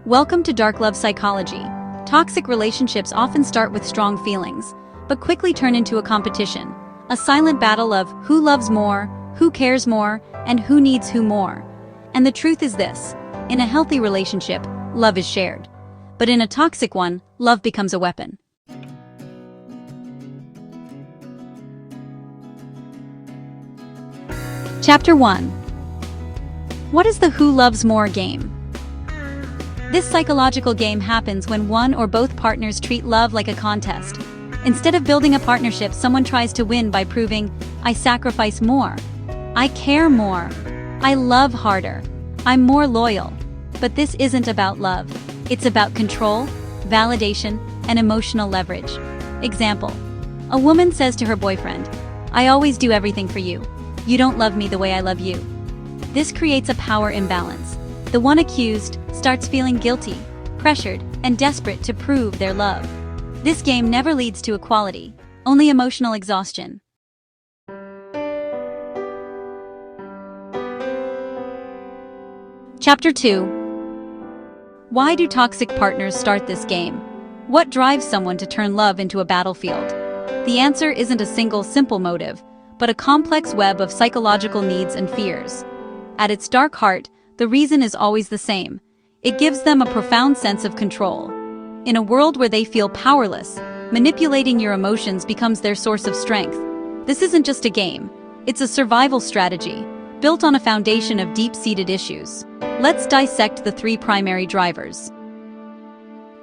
Welcome to Dark Love Psychology. Toxic relationships often start with strong feelings, but quickly turn into a competition, a silent battle of who loves more, who cares more, and who needs who more. And the truth is this: in a healthy relationship, love is shared. But in a toxic one, love becomes a weapon. Chapter 1. What is the who loves more game? This psychological game happens when one or both partners treat love like a contest. Instead of building a partnership, someone tries to win by proving, I sacrifice more, I care more, I love harder, I'm more loyal. But this isn't about love. It's about control, validation, and emotional leverage. Example: a woman says to her boyfriend, I always do everything for you. You don't love me the way I love you. This creates a power imbalance. The one accused starts feeling guilty, pressured, and desperate to prove their love. This game never leads to equality, only emotional exhaustion. Chapter 2. Why do toxic partners start this game? What drives someone to turn love into a battlefield? The answer isn't a single simple motive, but a complex web of psychological needs and fears. At its dark heart, the reason is always the same. It gives them a profound sense of control. In a world where they feel powerless, manipulating your emotions becomes their source of strength. This isn't just a game. It's a survival strategy, built on a foundation of deep-seated issues. Let's dissect the three primary drivers.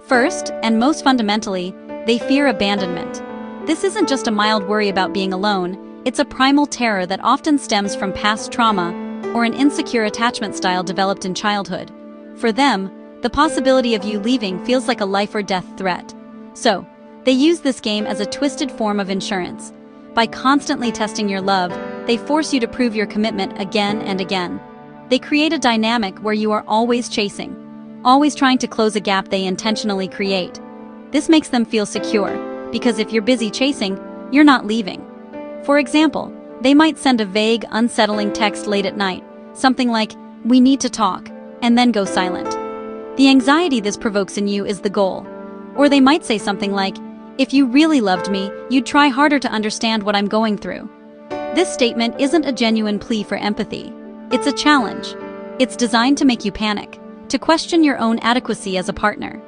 First, and most fundamentally, they fear abandonment. This isn't just a mild worry about being alone, it's a primal terror that often stems from past trauma or an insecure attachment style developed in childhood. For them, the possibility of you leaving feels like a life or death threat. So, they use this game as a twisted form of insurance. By constantly testing your love, they force you to prove your commitment again and again. They create a dynamic where you are always chasing, always trying to close a gap they intentionally create. This makes them feel secure, because if you're busy chasing, you're not leaving. For example, they might send a vague, unsettling text late at night, something like, "We need to talk," and then go silent. The anxiety this provokes in you is the goal. Or they might say something like, "If you really loved me, you'd try harder to understand what I'm going through." This statement isn't a genuine plea for empathy. It's a challenge. It's designed to make you panic, to question your own adequacy as a partner.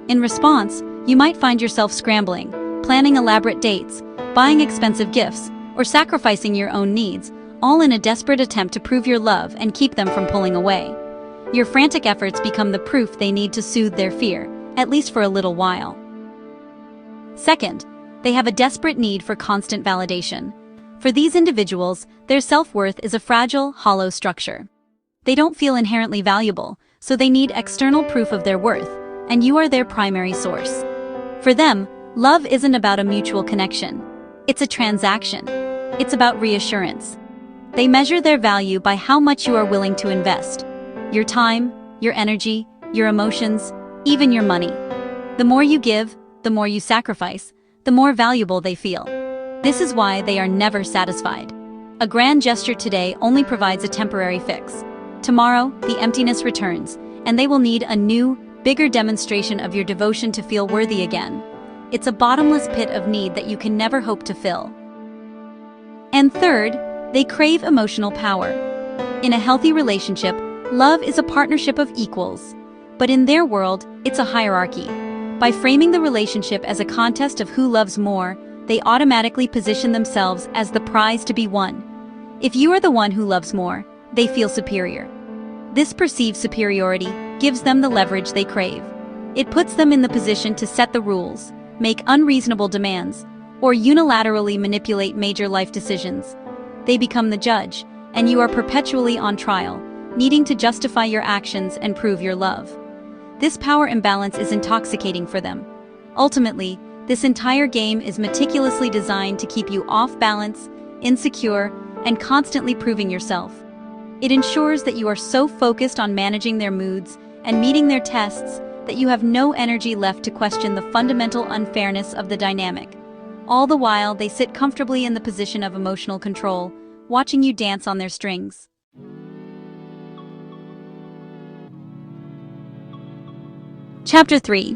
In response, you might find yourself scrambling, planning elaborate dates, buying expensive gifts, or sacrificing your own needs, all in a desperate attempt to prove your love and keep them from pulling away. Your frantic efforts become the proof they need to soothe their fear, at least for a little while. Second, they have a desperate need for constant validation. For these individuals, their self-worth is a fragile, hollow structure. They don't feel inherently valuable, so they need external proof of their worth, and you are their primary source. For them, love isn't about a mutual connection. It's a transaction. It's about reassurance. They measure their value by how much you are willing to invest. Your time, your energy, your emotions, even your money. The more you give, the more you sacrifice, the more valuable they feel. This is why they are never satisfied. A grand gesture today only provides a temporary fix. Tomorrow, the emptiness returns, and they will need a new, bigger demonstration of your devotion to feel worthy again. It's a bottomless pit of need that you can never hope to fill. And third, they crave emotional power. In a healthy relationship, love is a partnership of equals. But in their world, it's a hierarchy. By framing the relationship as a contest of who loves more, they automatically position themselves as the prize to be won. If you are the one who loves more, they feel superior. This perceived superiority gives them the leverage they crave. It puts them in the position to set the rules, make unreasonable demands, or unilaterally manipulate major life decisions. They become the judge, and you are perpetually on trial, needing to justify your actions and prove your love. This power imbalance is intoxicating for them. Ultimately, this entire game is meticulously designed to keep you off balance, insecure, and constantly proving yourself. It ensures that you are so focused on managing their moods and meeting their tests that you have no energy left to question the fundamental unfairness of the dynamic. All the while, they sit comfortably in the position of emotional control, watching you dance on their strings. Chapter 3.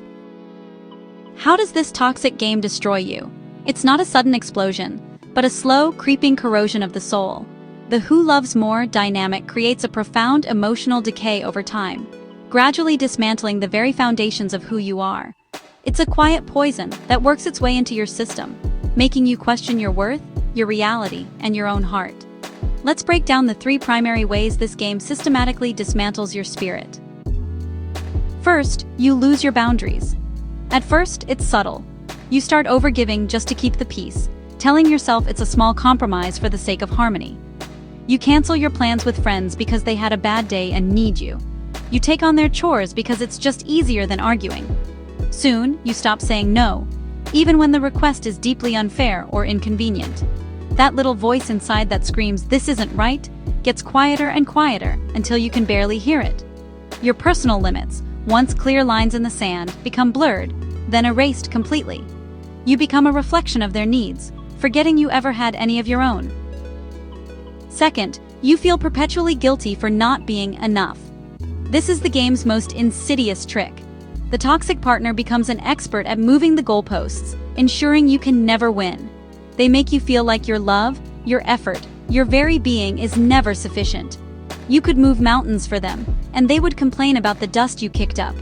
How does this toxic game destroy you? It's not a sudden explosion, but a slow, creeping corrosion of the soul. The who loves more dynamic creates a profound emotional decay over time, gradually dismantling the very foundations of who you are. It's a quiet poison that works its way into your system, making you question your worth, your reality, and your own heart. Let's break down the 3 primary ways this game systematically dismantles your spirit. First, you lose your boundaries. At first, it's subtle. You start overgiving just to keep the peace, telling yourself it's a small compromise for the sake of harmony. You cancel your plans with friends because they had a bad day and need you. You take on their chores because it's just easier than arguing. Soon, you stop saying no, even when the request is deeply unfair or inconvenient. That little voice inside that screams, "This isn't right," gets quieter and quieter until you can barely hear it. Your personal limits, once clear lines in the sand, become blurred, then erased completely. You become a reflection of their needs, forgetting you ever had any of your own. Second, you feel perpetually guilty for not being enough. This is the game's most insidious trick. The toxic partner becomes an expert at moving the goalposts, ensuring you can never win. They make you feel like your love, your effort, your very being is never sufficient. You could move mountains for them, and they would complain about the dust you kicked up.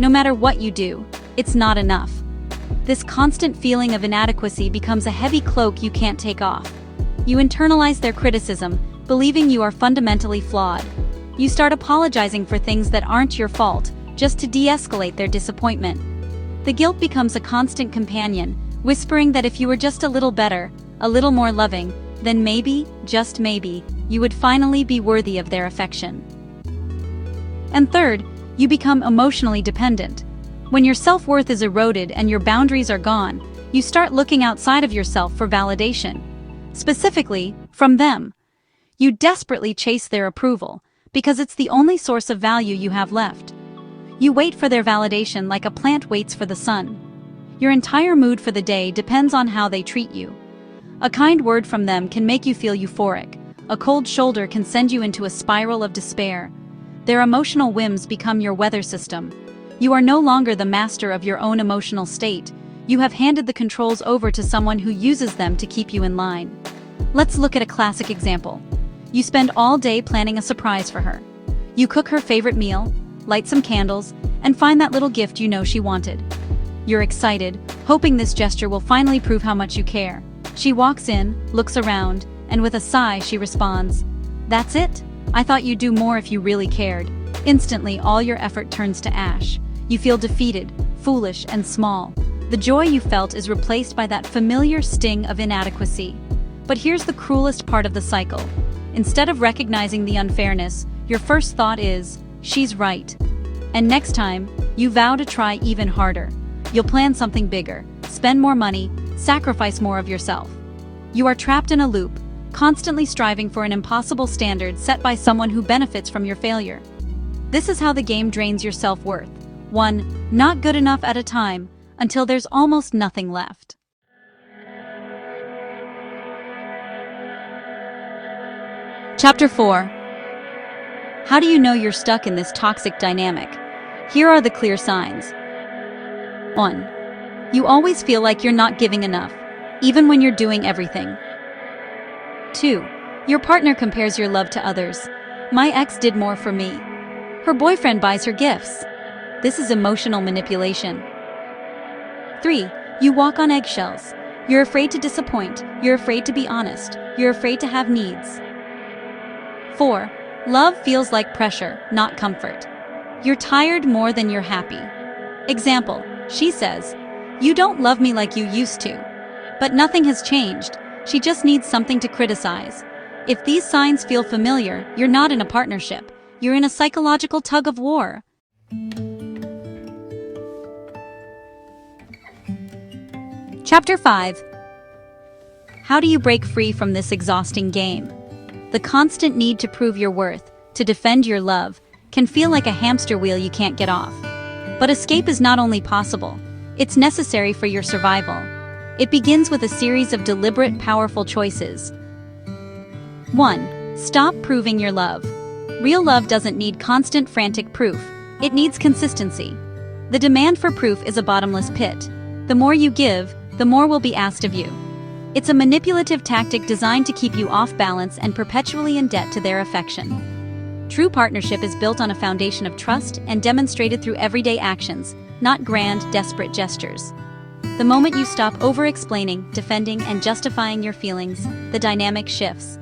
No matter what you do, it's not enough. This constant feeling of inadequacy becomes a heavy cloak you can't take off. You internalize their criticism, believing you are fundamentally flawed. You start apologizing for things that aren't your fault, just to de-escalate their disappointment. The guilt becomes a constant companion, whispering that if you were just a little better, a little more loving, then maybe, just maybe, you would finally be worthy of their affection. And third, you become emotionally dependent. When your self-worth is eroded and your boundaries are gone, you start looking outside of yourself for validation. Specifically, from them. You desperately chase their approval, because it's the only source of value you have left. You wait for their validation like a plant waits for the sun. Your entire mood for the day depends on how they treat you. A kind word from them can make you feel euphoric. A cold shoulder can send you into a spiral of despair. Their emotional whims become your weather system. You are no longer the master of your own emotional state. You have handed the controls over to someone who uses them to keep you in line. Let's look at a classic example. You spend all day planning a surprise for her. You cook her favorite meal, light some candles, and find that little gift you know she wanted. You're excited, hoping this gesture will finally prove how much you care. She walks in, looks around, and with a sigh she responds, "That's it? I thought you'd do more if you really cared." Instantly, all your effort turns to ash. You feel defeated, foolish, and small. The joy you felt is replaced by that familiar sting of inadequacy. But here's the cruelest part of the cycle. Instead of recognizing the unfairness, your first thought is, "She's right." And next time, you vow to try even harder. You'll plan something bigger, spend more money, sacrifice more of yourself. You are trapped in a loop, constantly striving for an impossible standard set by someone who benefits from your failure. This is how the game drains your self-worth, one not good enough at a time, until there's almost nothing left. Chapter 4. How do you know you're stuck in this toxic dynamic? Here are the clear signs. 1. You always feel like you're not giving enough, even when you're doing everything. 2. Your partner compares your love to others. "My ex did more for me. Her boyfriend buys her gifts." This is emotional manipulation. 3. You walk on eggshells. You're afraid to disappoint. You're afraid to be honest. You're afraid to have needs. 4. Love feels like pressure, not comfort. You're tired more than you're happy. Example, she says, "You don't love me like you used to." But nothing has changed. She just needs something to criticize. If these signs feel familiar, you're not in a partnership. You're in a psychological tug of war. Chapter 5. How do you break free from this exhausting game? The constant need to prove your worth, to defend your love, can feel like a hamster wheel you can't get off. But escape is not only possible, it's necessary for your survival. It begins with a series of deliberate, powerful choices. 1. Stop proving your love. Real love doesn't need constant, frantic proof. It needs consistency. The demand for proof is a bottomless pit. The more you give, the more will be asked of you. It's a manipulative tactic designed to keep you off balance and perpetually in debt to their affection. True partnership is built on a foundation of trust and demonstrated through everyday actions, not grand, desperate gestures. The moment you stop over-explaining, defending, and justifying your feelings, the dynamic shifts.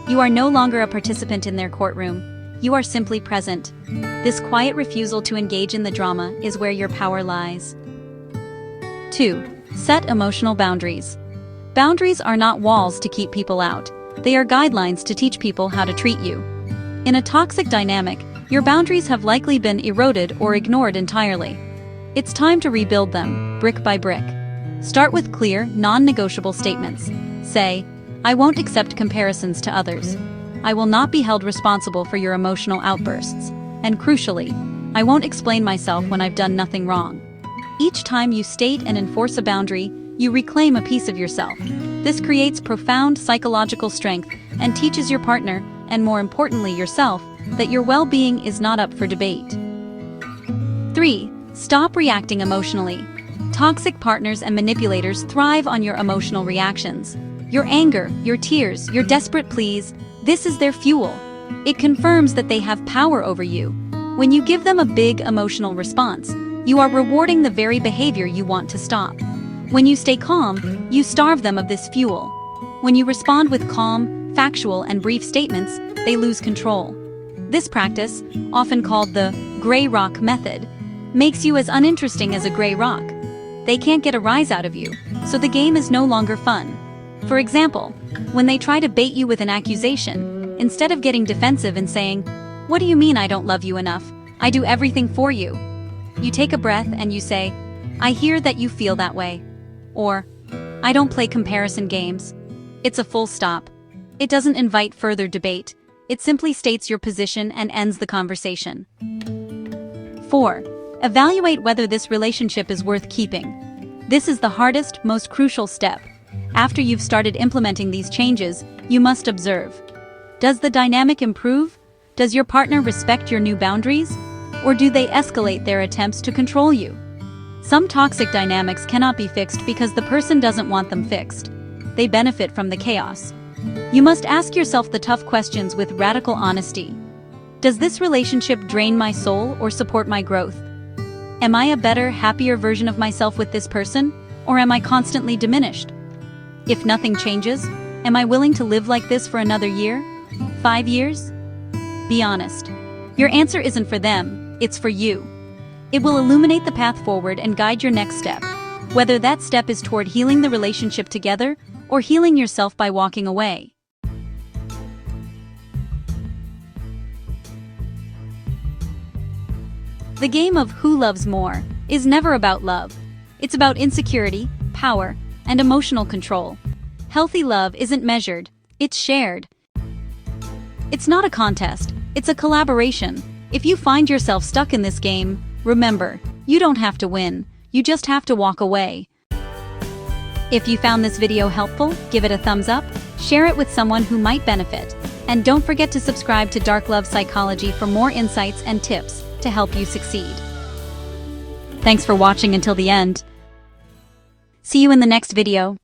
You are no longer a participant in their courtroom. You are simply present. This quiet refusal to engage in the drama is where your power lies. 2. Set emotional boundaries. Boundaries are not walls to keep people out. They are guidelines to teach people how to treat you. In a toxic dynamic, your boundaries have likely been eroded or ignored entirely. It's time to rebuild them, brick by brick. Start with clear, non-negotiable statements. Say, I won't accept comparisons to others. I will not be held responsible for your emotional outbursts. And crucially, I won't explain myself when I've done nothing wrong. Each time you state and enforce a boundary, you reclaim a piece of yourself. This creates profound psychological strength and teaches your partner, and more importantly yourself, that your well-being is not up for debate. 3. Stop reacting emotionally. Toxic partners and manipulators thrive on your emotional reactions. Your anger, your tears, your desperate pleas, this is their fuel. It confirms that they have power over you. When you give them a big emotional response, you are rewarding the very behavior you want to stop. When you stay calm, you starve them of this fuel. When you respond with calm, factual, and brief statements, they lose control. This practice, often called the gray rock method, makes you as uninteresting as a gray rock. They can't get a rise out of you, so the game is no longer fun. For example, when they try to bait you with an accusation, instead of getting defensive and saying, "What do you mean I don't love you enough? I do everything for you," you take a breath and you say, "I hear that you feel that way." Or, "I don't play comparison games." It's a full stop. It doesn't invite further debate. It simply states your position and ends the conversation. 4. Evaluate whether this relationship is worth keeping. This is the hardest, most crucial step. After you've started implementing these changes, you must observe. Does the dynamic improve? Does your partner respect your new boundaries? Or do they escalate their attempts to control you? Some toxic dynamics cannot be fixed because the person doesn't want them fixed. They benefit from the chaos. You must ask yourself the tough questions with radical honesty. Does this relationship drain my soul or support my growth? Am I a better, happier version of myself with this person, or am I constantly diminished? If nothing changes, am I willing to live like this for another year? 5 years? Be honest. Your answer isn't for them, it's for you. It will illuminate the path forward and guide your next step, whether that step is toward healing the relationship together or healing yourself by walking away. The game of who loves more is never about love. It's about insecurity, power, and emotional control. Healthy love isn't measured, it's shared. It's not a contest, it's a collaboration. If you find yourself stuck in this game, remember, you don't have to win, you just have to walk away. If you found this video helpful, give it a thumbs up, share it with someone who might benefit, and don't forget to subscribe to Dark Love Psychology for more insights and tips to help you succeed. Thanks for watching until the end. See you in the next video.